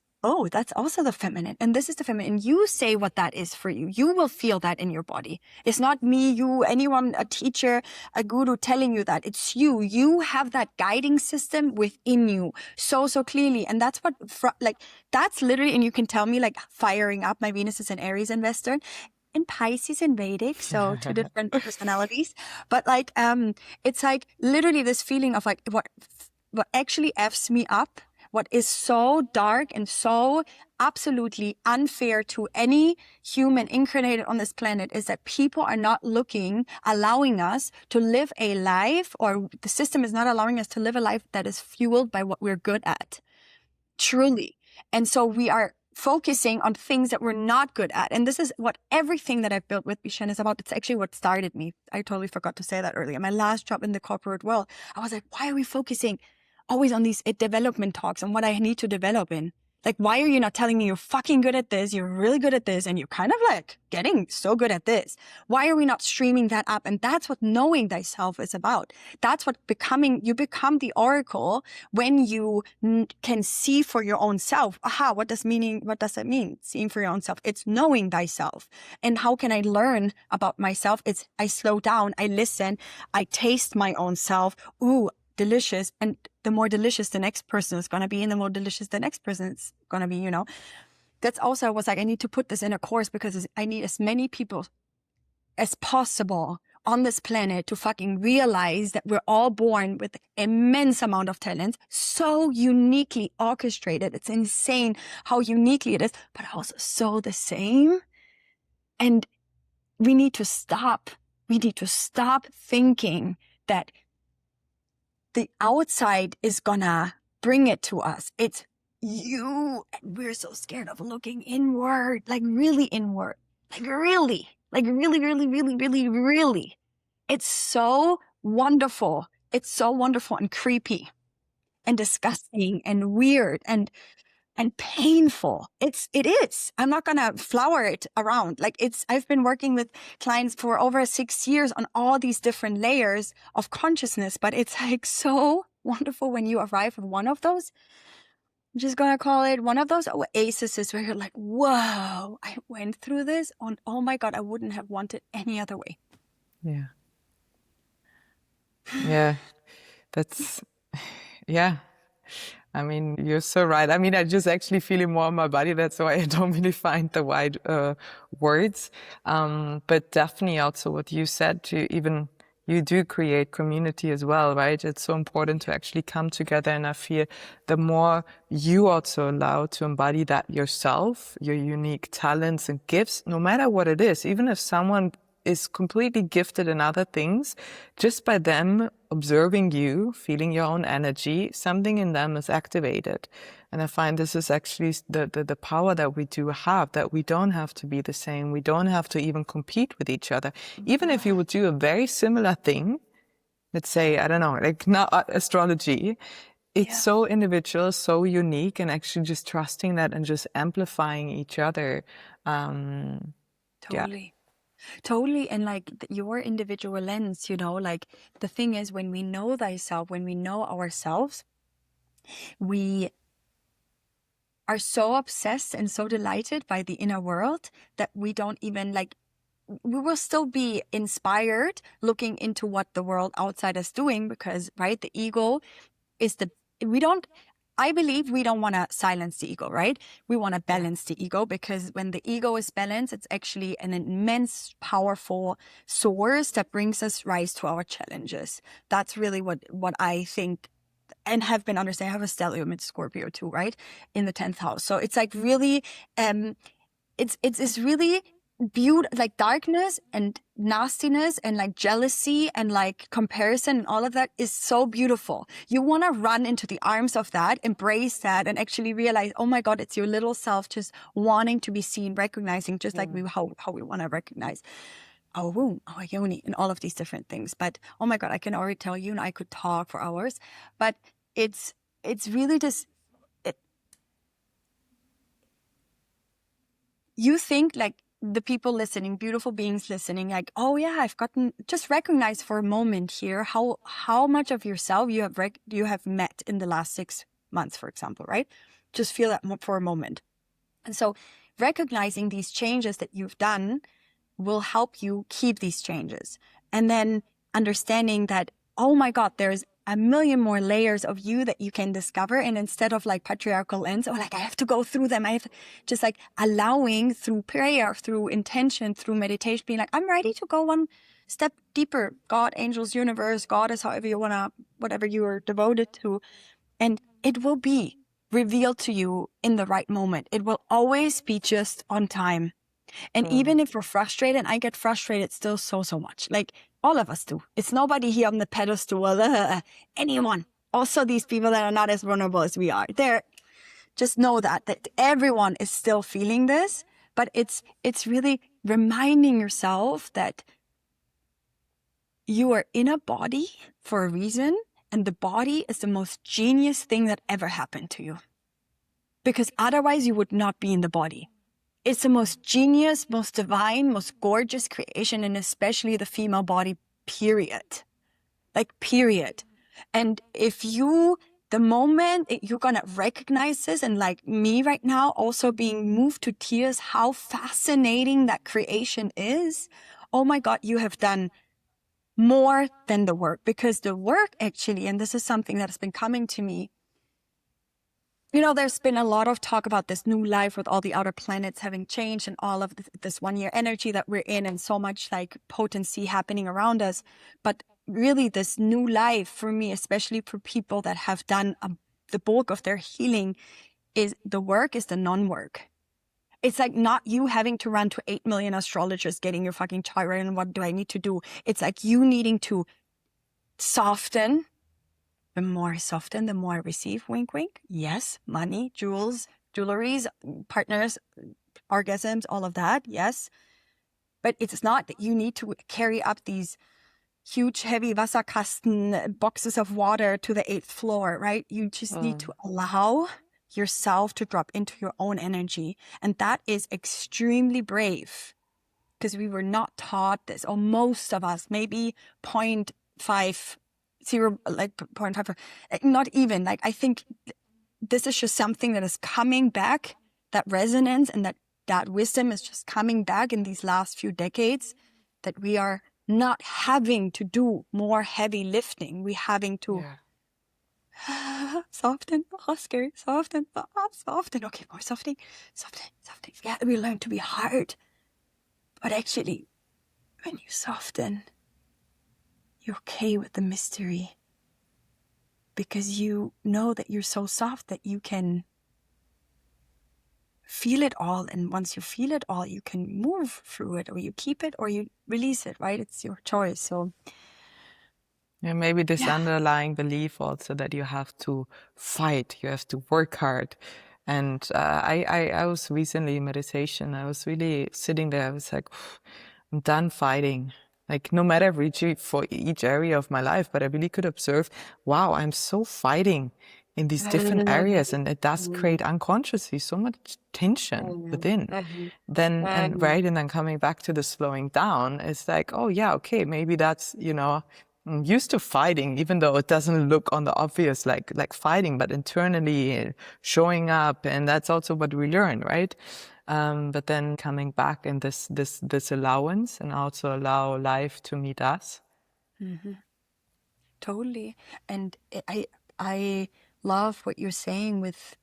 also the feminine. And this is the feminine. And you say what that is for you. You will feel that in your body. It's not me, you, anyone, a teacher, a guru telling you that. It's you. You have that guiding system within you so clearly. And that's what, that's literally, and you can tell me like firing up. My Venus is in Aries and Western, and Pisces in Vedic, so two different personalities. But like, it's like literally this feeling of like what actually F's me up, what is so dark and so absolutely unfair to any human incarnated on this planet is that people are not allowing us to live a life, or the system is not allowing us to live a life that is fueled by what we're good at. Truly. And so we are focusing on things that we're not good at. And this is what everything that I've built with Be-Shen is about. It's actually what started me. I totally forgot to say that earlier. My last job in the corporate world, I was like, why are we focusing always on these development talks and what I need to develop in? Like, why are you not telling me you're fucking good at this? You're really good at this. And you're kind of like getting so good at this. Why are we not streaming that up? And that's what knowing thyself is about. That's what you become the oracle when you can see for your own self. Aha, what does that mean? Seeing for your own self. It's knowing thyself. And how can I learn about myself? It's I slow down, I listen, I taste my own self. Ooh, delicious. And the more delicious the next person is going to be, and the more delicious the next person is going to be, That's also, I was like, I need to put this in a course because I need as many people as possible on this planet to fucking realize that we're all born with immense amount of talent, so uniquely orchestrated. It's insane how uniquely it is, but also so the same. And we need to stop thinking that the outside is gonna bring it to us. It's you. And we're so scared of looking inward, like really inward, like really, really. It's so wonderful. It's so wonderful and creepy and disgusting and weird and painful. It is. I'm not going to flower it around. I've been working with clients for over 6 years on all these different layers of consciousness, but it's like so wonderful when you arrive at one of those. I'm just going to call it one of those oases where you're like, whoa, I went through this on, oh my God, I wouldn't have wanted any other way. Yeah. Yeah. Yeah. I mean, you're so right. I mean, I just actually feel it more in my body. That's why I don't really find the right words. But definitely also what you said, you do create community as well, right? It's so important to actually come together. And I feel the more you also allow to embody that yourself, your unique talents and gifts, no matter what it is, even if someone is completely gifted in other things, just by them observing you, feeling your own energy, something in them is activated. And I find this is actually the power that we do have, that we don't have to be the same. We don't have to even compete with each other. Even if you would do a very similar thing, let's say, I don't know, like not astrology, it's so individual, so unique, and actually just trusting that and just amplifying each other. Totally. Totally. And like your individual lens, like the thing is, when we know thyself, when we know ourselves, we are so obsessed and so delighted by the inner world that we don't even we will still be inspired looking into what the world outside is doing because, right, the ego is I believe we don't want to silence the ego, right? We want to balance the ego because when the ego is balanced, it's actually an immense, powerful source that brings us rise to our challenges. That's really what I think and have been understanding. I have a stellium in Scorpio too, right? In the 10th house. So it's like really, it's really like darkness and nastiness and like jealousy and like comparison and all of that is so beautiful. You want to run into the arms of that, embrace that, and actually realize, oh my God, it's your little self just wanting to be seen, recognizing, just like how we want to recognize our womb, our yoni, and all of these different things. But oh my God, I can already tell you, and I could talk for hours, but it's really just, you think like the people listening, beautiful beings listening, like, oh yeah, I've gotten, just recognize for a moment here how much of yourself you have met in the last 6 months, for example, right? Just feel that for a moment. And so recognizing these changes that you've done will help you keep these changes. And then understanding that, oh my God, there's a million more layers of you that you can discover. And instead of like patriarchal lens, or like, I have to go through them, I have just like allowing through prayer, through intention, through meditation, being like, I'm ready to go one step deeper. God, angels, universe, goddess, however you want to, whatever you are devoted to. And it will be revealed to you in the right moment. It will always be just on time. And even if we're frustrated, and I get frustrated still so much, like all of us do. It's nobody here on the pedestal, anyone. Also these people that are not as vulnerable as we are. Just know that everyone is still feeling this, but it's really reminding yourself that you are in a body for a reason, and the body is the most genius thing that ever happened to you. Because otherwise you would not be in the body. It's the most genius, most divine, most gorgeous creation, and especially the female body, period. Like, period. And if the moment you're going to recognize this, and like me right now, also being moved to tears, how fascinating that creation is. Oh my God, you have done more than the work, because the work actually, and this is something that has been coming to me, there's been a lot of talk about this new life with all the outer planets having changed and all of this 1 year energy that we're in, and so much like potency happening around us. But really this new life for me, especially for people that have done the bulk of their healing, is the work is the non-work. It's like not you having to run to 8 million astrologers getting your fucking chart right and what do I need to do. It's like you needing to soften. The more I soften, the more I receive. Wink, wink. Yes, money, jewels, jewelries, partners, orgasms, all of that. Yes. But it's not that you need to carry up these huge, heavy Wasserkasten boxes of water to the 8th floor, right? You just need to allow yourself to drop into your own energy. And that is extremely brave, because we were not taught this, or most of us, maybe 0.5, like 0.5, not even. Like, I think this is just something that is coming back, that resonance and that wisdom is just coming back in these last few decades, that we are not having to do more heavy lifting. We're having to soften, scary, soften, soften. Okay, more softening, softening. Yeah, we learn to be hard. But actually, when you soften, you're okay with the mystery, because you know that you're so soft that you can feel it all. And once you feel it all, you can move through it, or you keep it or you release it, right? It's your choice. So yeah, maybe this underlying belief also that you have to fight, you have to work hard. And I was recently in meditation. I was really sitting there. I was like, I'm done fighting. Like, no matter for each area of my life, but I really could observe, wow, I'm so fighting in these different areas, and it does create unconsciously so much tension within. Then and then coming back to the slowing down, it's like, oh yeah, okay, maybe that's, I'm used to fighting, even though it doesn't look on the obvious like fighting, but internally showing up, and that's also what we learn, right? But then coming back in this allowance, and also allow life to meet us. Mm-hmm. Totally. And I love what you're saying with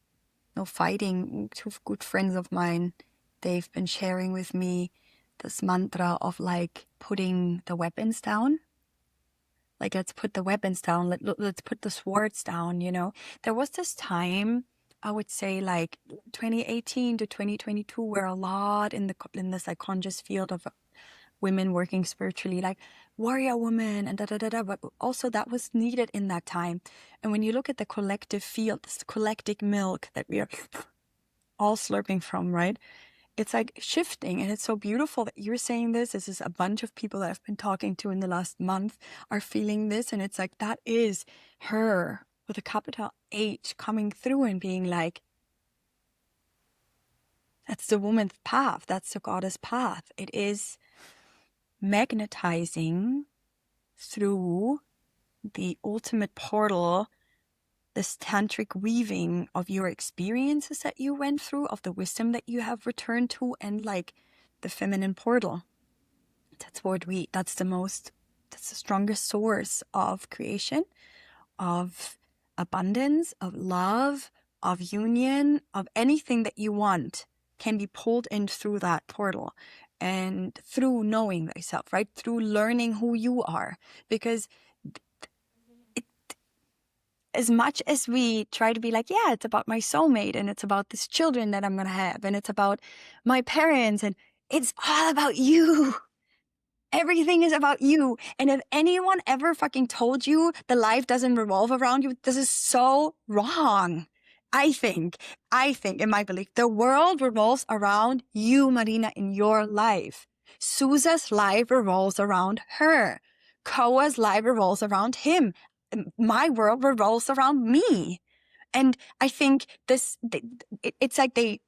no fighting. 2 good friends of mine, they've been sharing with me this mantra of like putting the weapons down. Like, let's put the weapons down. Let's put the swords down, There was this time I would say like 2018 to 2022 were a lot in this like conscious field of women working spiritually, like warrior woman and da da da da. But also that was needed in that time. And when you look at the collective field, this collective milk that we are all slurping from, right? It's like shifting, and it's so beautiful that you're saying this. This is a bunch of people that I've been talking to in the last month are feeling this, and it's like that is her with a capital H coming through and being like, that's the woman's path, that's the goddess path. It is magnetizing through the ultimate portal, this tantric weaving of your experiences that you went through, of the wisdom that you have returned to, and like the feminine portal. That's the strongest source of creation, of abundance, of love, of union, of anything that you want can be pulled in through that portal. And through knowing thyself, right? Through learning who you are. Because as much as we try to be like, yeah, it's about my soulmate and it's about these children that I'm going to have and it's about my parents and it's all about you. Everything is about you. And if anyone ever fucking told you the life doesn't revolve around you, this is so wrong. I think in my belief, the world revolves around you, Marina, in your life. Susa's life revolves around her. Koa's life revolves around him. My world revolves around me. And I think it's like they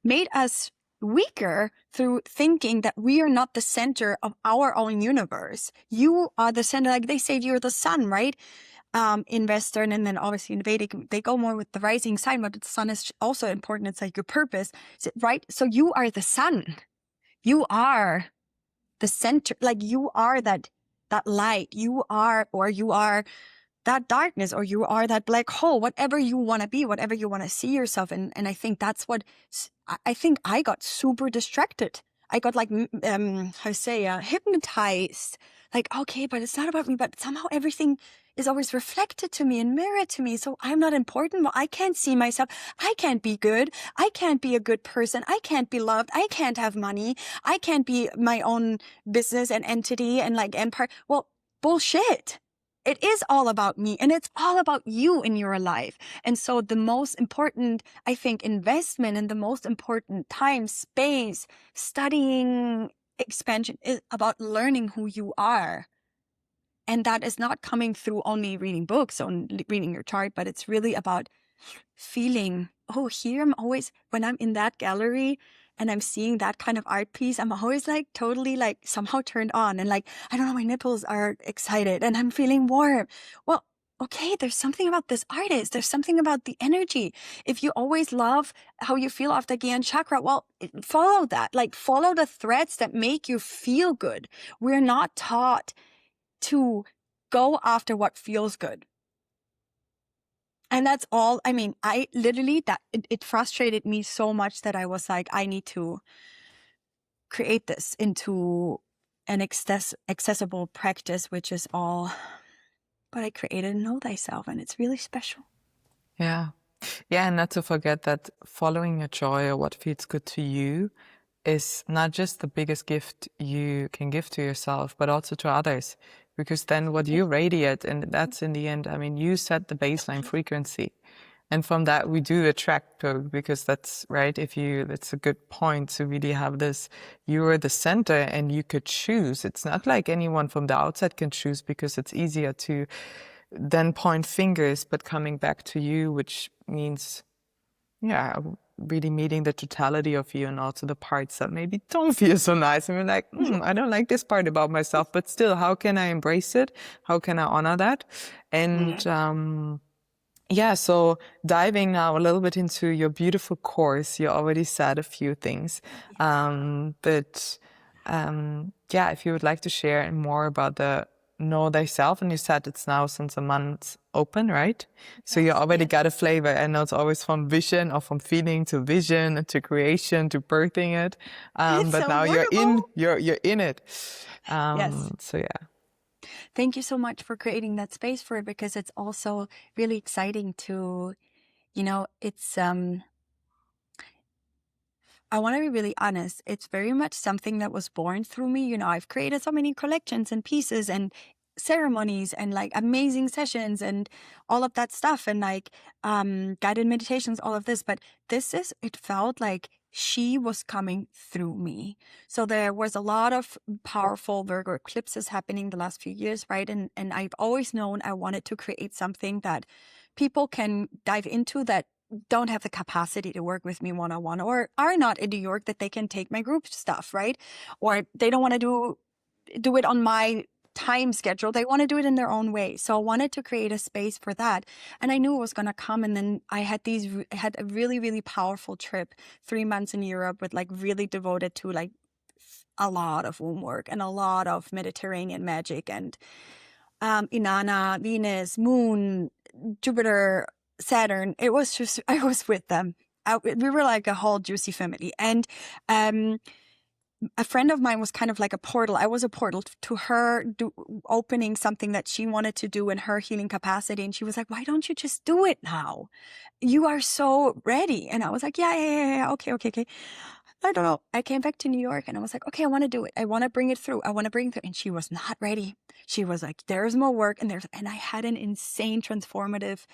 made us weaker through thinking that we are not the center of our own universe. You are the center, like they say you're the sun, right? In Western, and then obviously in Vedic, they go more with the rising sign, but the sun is also important. It's like your purpose, right? So you are the sun. You are the center, like you are that light. You are that darkness, or you are that black hole, whatever you want to be, whatever you want to see yourself. And I think that's what, I think I got super distracted. I got like, hypnotized. Like, okay, but it's not about me, but somehow everything is always reflected to me and mirrored to me. So I'm not important. Well, I can't see myself. I can't be good. I can't be a good person. I can't be loved. I can't have money. I can't be my own business and entity and like empire. Well, bullshit. It is all about me, and it's all about you in your life. And so the most important, I think, investment and the most important time, space, studying, expansion is about learning who you are. And that is not coming through only reading books or reading your chart, but it's really about feeling, oh, here I'm always, when I'm in that gallery and I'm seeing that kind of art piece, I'm always like totally like somehow turned on and like, I don't know, my nipples are excited and I'm feeling warm. Well, okay, there's something about this artist. There's something about the energy. If you always love how you feel after Gyan Chakra, well, follow that. Like follow the threads that make you feel good. We're not taught to go after what feels good. And that's all. I mean, I literally, it frustrated me so much that I was like, I need to create this into an accessible practice, which is all, but I created Know Thyself, and it's really special. Yeah. Yeah, and not to forget that following your joy or what feels good to you is not just the biggest gift you can give to yourself, but also to others. Because then what you radiate, and that's in the end, I mean, you set the baseline frequency. And from that, we do attract because that's right. That's a good point to really have this, you're the center and you could choose. It's not like anyone from the outside can choose, because it's easier to then point fingers, but coming back to you, which means, yeah, really meeting the totality of you and also the parts that maybe don't feel so nice. And we're like, I don't like this part about myself, but still, how can I embrace it? How can I honor that? And, yeah, so diving now a little bit into your beautiful course, you already said a few things. But yeah, if you would like to share more about the Know Thyself, and you said it's now since a month open, right? So you already got a flavor. I know it's always from vision or from feeling to vision to creation to birthing it. But so now wonderful. you're in it. Yes. So yeah. Thank you so much for creating that space for it, because it's also really exciting to It's I want to be really honest. It's very much something that was born through me. I've created so many collections and pieces and ceremonies and like amazing sessions and all of that stuff and like guided meditations, all of this. But it felt like she was coming through me. So there was a lot of powerful Virgo eclipses happening the last few years, right? And I've always known I wanted to create something that people can dive into that don't have the capacity to work with me one-on-one or are not in New York, that they can take my group stuff, right? Or they don't want to do it on my time schedule. They want to do it in their own way. So I wanted to create a space for that. And I knew it was going to come. And then I had a really, really powerful trip, 3 months in Europe with like really devoted to like a lot of womb work and a lot of Mediterranean magic and Inanna, Venus, Moon, Jupiter, Saturn. It was just, I was with them. We were like a whole juicy family. And a friend of mine was kind of like a portal. I was a portal to her opening something that she wanted to do in her healing capacity. And she was like, why don't you just do it now? You are so ready. And I was like, yeah. Okay. I don't know. I came back to New York and I was like, okay, I want to do it. I want to bring it through. And she was not ready. She was like, there's more work. And I had an insane transformative,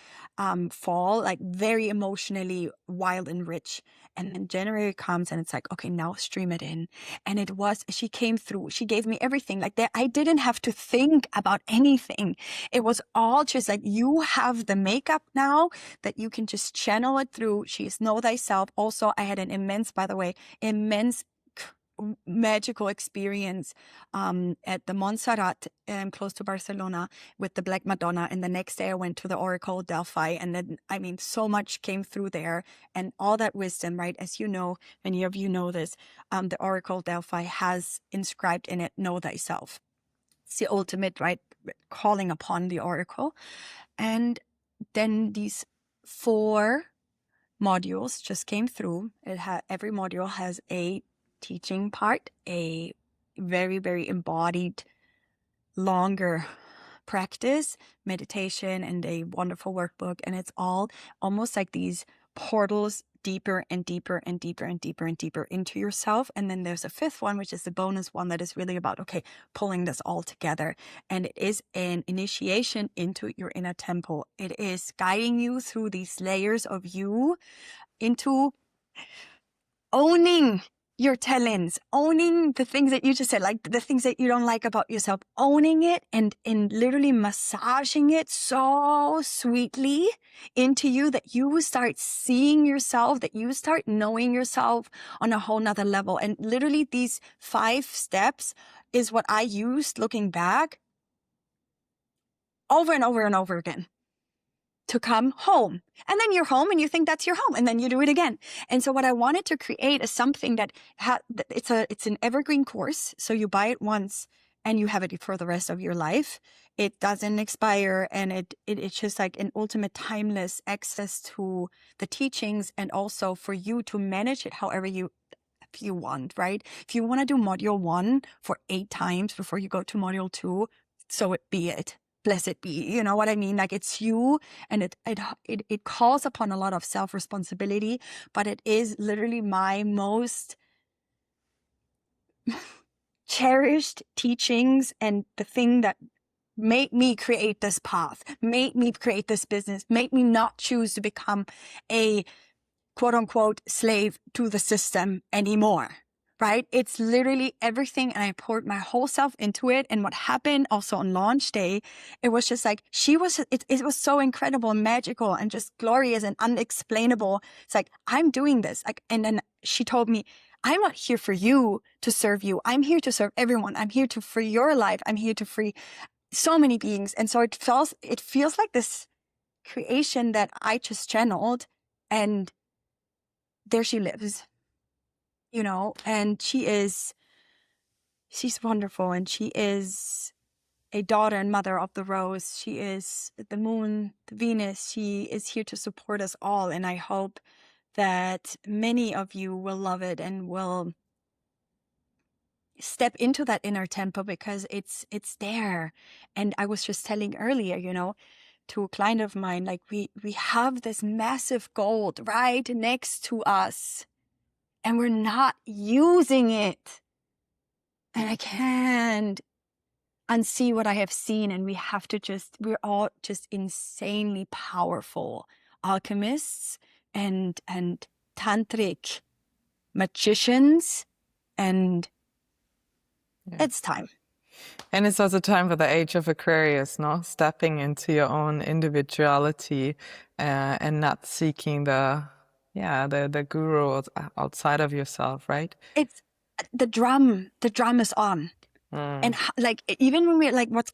fall, like very emotionally wild and rich. And then January comes and it's like, okay, now stream it in. And she came through. She gave me everything like that. I didn't have to think about anything. It was all just like, you have the makeup now that you can just channel it through. She is Know Thyself. Also, I had an immense magical experience at the Montserrat close to Barcelona with the Black Madonna. And the next day I went to the Oracle Delphi. And then, so much came through there and all that wisdom, right? As you know, many of you know this, the Oracle Delphi has inscribed in it, Know Thyself. It's the ultimate, right? Calling upon the Oracle. And then these 4 modules just came through. Every module has a teaching part, a very, very embodied, longer practice, meditation, and a wonderful workbook. And it's all almost like these portals deeper and deeper and deeper and deeper and deeper into yourself. And then there's a 5th one, which is the bonus one that is really about, okay, pulling this all together. And it is an initiation into your inner temple. It is guiding you through these layers of you into owning your talents, owning the things that you just said, like the things that you don't like about yourself, owning it and literally massaging it so sweetly into you that you start seeing yourself, that you start knowing yourself on a whole nother level. And literally these 5 steps is what I used looking back over and over and over again to come home. And then you're home and you think that's your home and then you do it again. And so what I wanted to create is something that it's an evergreen course. So you buy it once and you have it for the rest of your life. It doesn't expire and it's just like an ultimate timeless access to the teachings and also for you to manage it however if you want, right? If you want to do module 1 for 8 times before you go to module 2, so it be it. Blessed be, you know what I mean? Like it's you and it calls upon a lot of self-responsibility, but it is literally my most cherished teachings and the thing that made me create this path, made me create this business, made me not choose to become a quote unquote slave to the system anymore. Right? It's literally everything. And I poured my whole self into it. And what happened also on launch day, it was just like, it was so incredible and magical and just glorious and unexplainable. It's like, I'm doing this. Like, and then she told me, I'm not here for you to serve you. I'm here to serve everyone. I'm here to free your life. I'm here to free so many beings. And so it feels like this creation that I just channeled and there she lives. And she's wonderful. And she is a daughter and mother of the rose. She is the moon, the Venus. She is here to support us all. And I hope that many of you will love it and will step into that inner temple because it's there. And I was just telling earlier, to a client of mine, like we have this massive gold right next to us and we're not using it. And I can't unsee what I have seen. And we're all just insanely powerful alchemists and tantric magicians. And it's time. And it's also time for the age of Aquarius, no? Stepping into your own individuality and not seeking the guru outside of yourself, right? It's the drum is on. And like, even when we're like, what's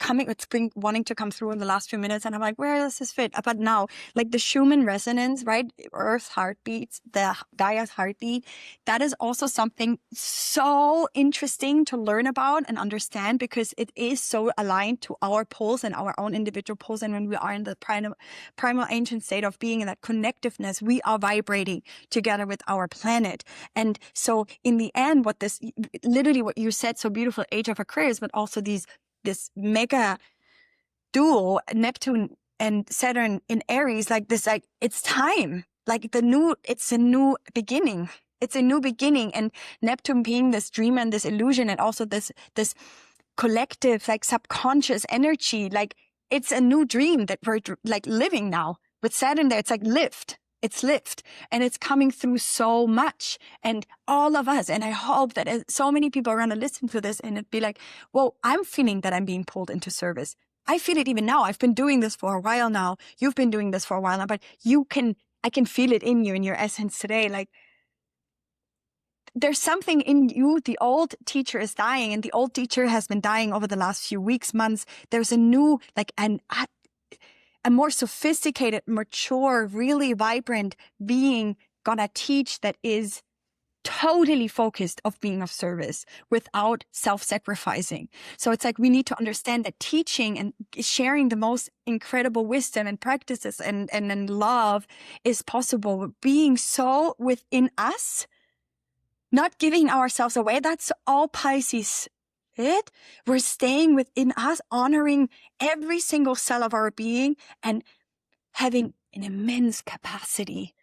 wanting to come through in the last few minutes, and I'm like, where does this fit? But now, like the Schumann resonance, right? Earth's heartbeats, the Gaia's heartbeat, that is also something so interesting to learn about and understand, because it is so aligned to our pulse and our own individual pulse. And when we are in the primal ancient state of being in that connectiveness, we are vibrating together with our planet. And so in the end, literally what you said so beautiful, age of Aquarius, but also this mega duo, Neptune and Saturn in Aries, like this, like it's time, like it's a new beginning. It's a new beginning. And Neptune being this dream and this illusion, and also this collective, like subconscious energy, like it's a new dream that we're like living now. With Saturn there, it's like it's lived, and it's coming through so much, and all of us. And I hope that so many people are going to listen to this and it'd be like, well, I'm feeling that I'm being pulled into service. I feel it even now. I've been doing this for a while now. You've been doing this for a while now, but I can feel it in you, in your essence today. Like there's something in you. The old teacher is dying, and the old teacher has been dying over the last few weeks, months. There's a new, like, a more sophisticated, mature, really vibrant being gonna teach that is totally focused of being of service without self-sacrificing. So it's like we need to understand that teaching and sharing the most incredible wisdom and practices and love is possible. Being so within us, not giving ourselves away. That's all Pisces. We're staying within us, honoring every single cell of our being and having an immense capacity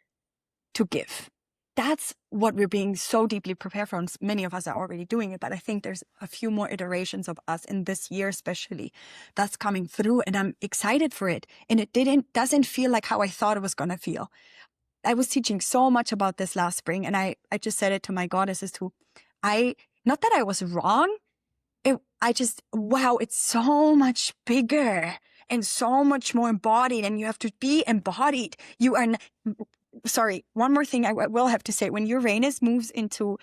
to give. That's what we're being so deeply prepared for. And many of us are already doing it, but I think there's a few more iterations of us in this year, especially, that's coming through, and I'm excited for it. And it doesn't feel like how I thought it was going to feel. I was teaching so much about this last spring, and I just said it to my goddesses too. Not that I was wrong. Wow, it's so much bigger and so much more embodied, and you have to be embodied. Sorry, one more thing I will have to say. When Uranus moves into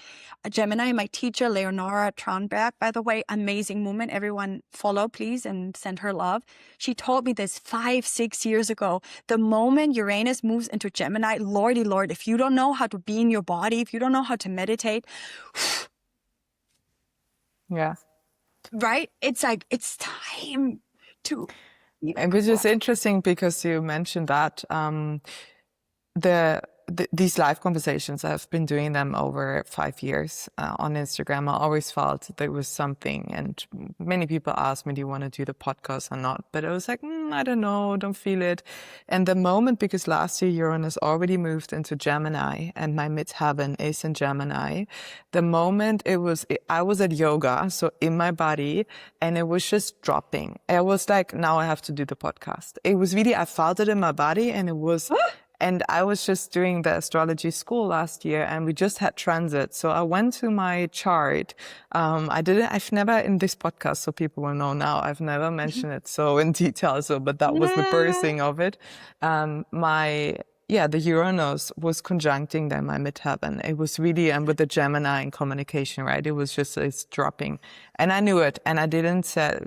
Gemini, my teacher, Leonora Tranberg, by the way, amazing woman. Everyone follow, please, and send her love. She told me this 5-6 years ago. The moment Uranus moves into Gemini, Lordy Lord, if you don't know how to be in your body, if you don't know how to meditate, yeah. Right? It's like, it's time to... And which is interesting because you mentioned that these live conversations, I've been doing them over 5 years on Instagram. I always felt there was something, and many people asked me, do you want to do the podcast or not? But I was like, I don't know, don't feel it. And the moment, because last year Uranus already moved into Gemini and my midheaven is in Gemini, the moment I was at yoga, so in my body, and it was just dropping. I was like, now I have to do the podcast. It was really, I felt it in my body, and it was... And I was just doing the astrology school last year, and we just had transit. So I went to my chart. I've never in this podcast, so people will know now, I've never mentioned it so in detail. But that was the birthing of it. The Uranus was conjuncting then my midheaven. It was really, and with the Gemini in communication, right? It was just, it's dropping. And I knew it, and I didn't say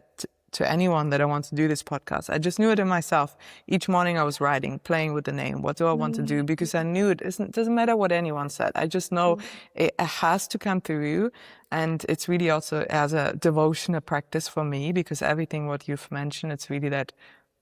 to anyone that I want to do this podcast. I just knew it in myself. Each morning I was writing, playing with the name. What do I want to do? Because I knew it doesn't matter what anyone said. I just know it has to come through. And it's really also as a devotional practice for me, because everything what you've mentioned, it's really that,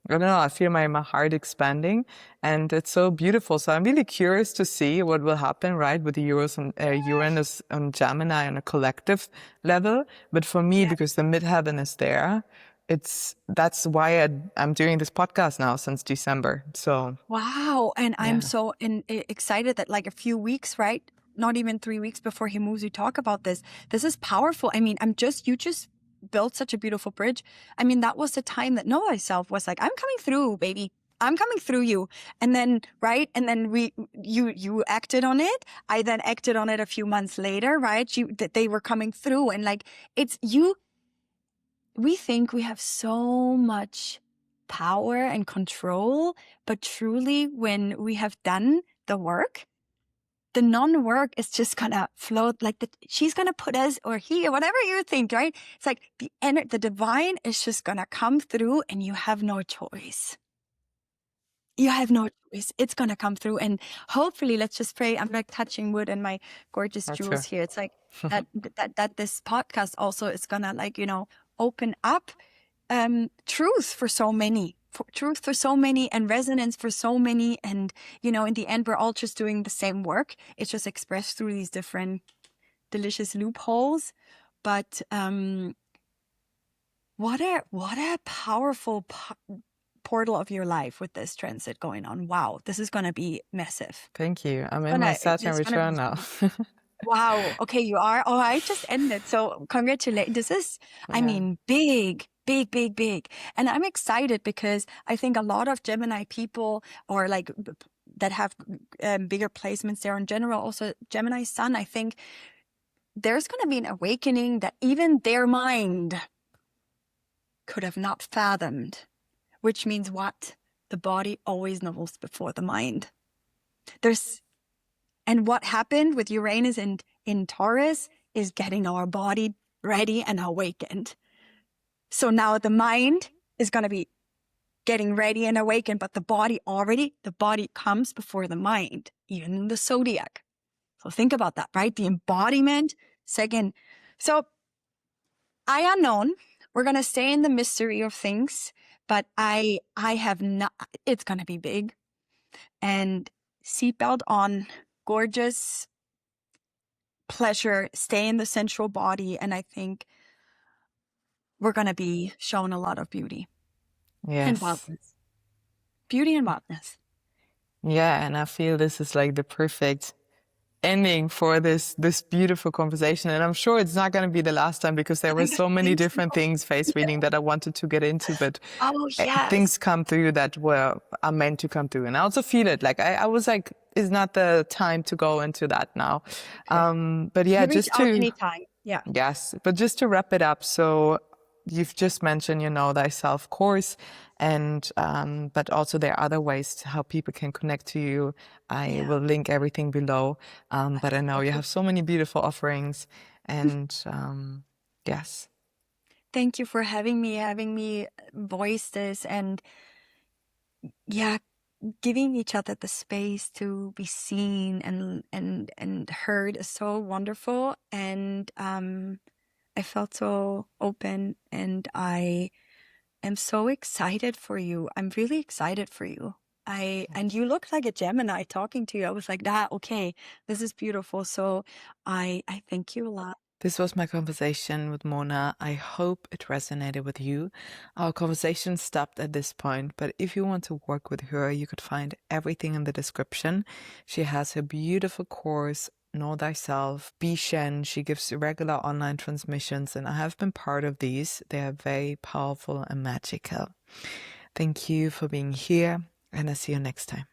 I don't know, I feel my heart expanding, and it's so beautiful. So I'm really curious to see what will happen, right, with the Uranus and Gemini on a collective level. But for me, because the midheaven is there, that's why I'm doing this podcast now since December. So Wow. And I'm yeah, so excited that like a few weeks, right? Not even 3 weeks before he moves, we talk about this. This is powerful. I mean, you just built such a beautiful bridge. I mean, that was the time that Know Thyself was like, I'm coming through, baby. I'm coming through you. And then, right. And then you acted on it. I then acted on it a few months later, right? That they were coming through, and like, we think we have so much power and control, but truly when we have done the work, the non-work is just gonna float like she's gonna put us, or he, or whatever you think, right? It's like the divine is just gonna come through, and you have no choice. You have no choice. It's gonna come through, and hopefully, let's just pray. I'm like touching wood and my gorgeous that's jewels her. here. It's like that this podcast also is gonna, like, open up truth for so many, and resonance for so many. And, in the end, we're all just doing the same work. It's just expressed through these different delicious loopholes. But what a powerful portal of your life with this transit going on. Wow, this is going to be massive. Thank you. I'm in my Saturn return now. Wow. Okay, you are. Oh, I just ended. So congratulations. This is, I mean, big, big, big, big. And I'm excited because I think a lot of Gemini people, or like that have bigger placements there in general, also Gemini sun, I think there's going to be an awakening that even their mind could have not fathomed, which means what? The body always knows before the mind. And what happened with Uranus in Taurus is getting our body ready and awakened. So now the mind is going to be getting ready and awakened, but the body comes before the mind, even in the zodiac. So think about that, right? The embodiment, second. So I unknown, we're going to stay in the mystery of things, but I have not, it's going to be big. And seatbelt on, gorgeous, pleasure, stay in the central body. And I think we're going to be shown a lot of beauty and Yes. wildness. Beauty and wildness. Yeah, and I feel this is like the perfect ending for this beautiful conversation. And I'm sure it's not going to be the last time, because there were so many different things face reading that I wanted to get into, but things come through that are meant to come through. And I also feel it. Like I was like, it's not the time to go into that now. But yeah, just to anytime. Yeah. Yes, but just to wrap it up, so you've just mentioned, Know Thyself course, and but also there are other ways how people can connect to you. I will link everything below. But I know you have so many beautiful offerings, and yes. Thank you for having me voice this, and giving each other the space to be seen and heard is so wonderful. And I felt so open, and I am so excited for you. I'm really excited for you. And you look like a Gemini talking to you. I was like, okay, this is beautiful. So I thank you a lot. This was my conversation with Mona. I hope it resonated with you. Our conversation stopped at this point, but if you want to work with her, you could find everything in the description. She has her beautiful course, Know Thyself, Be-Shen. She gives regular online transmissions, and I have been part of these. They are very powerful and magical. Thank you for being here, and I'll see you next time.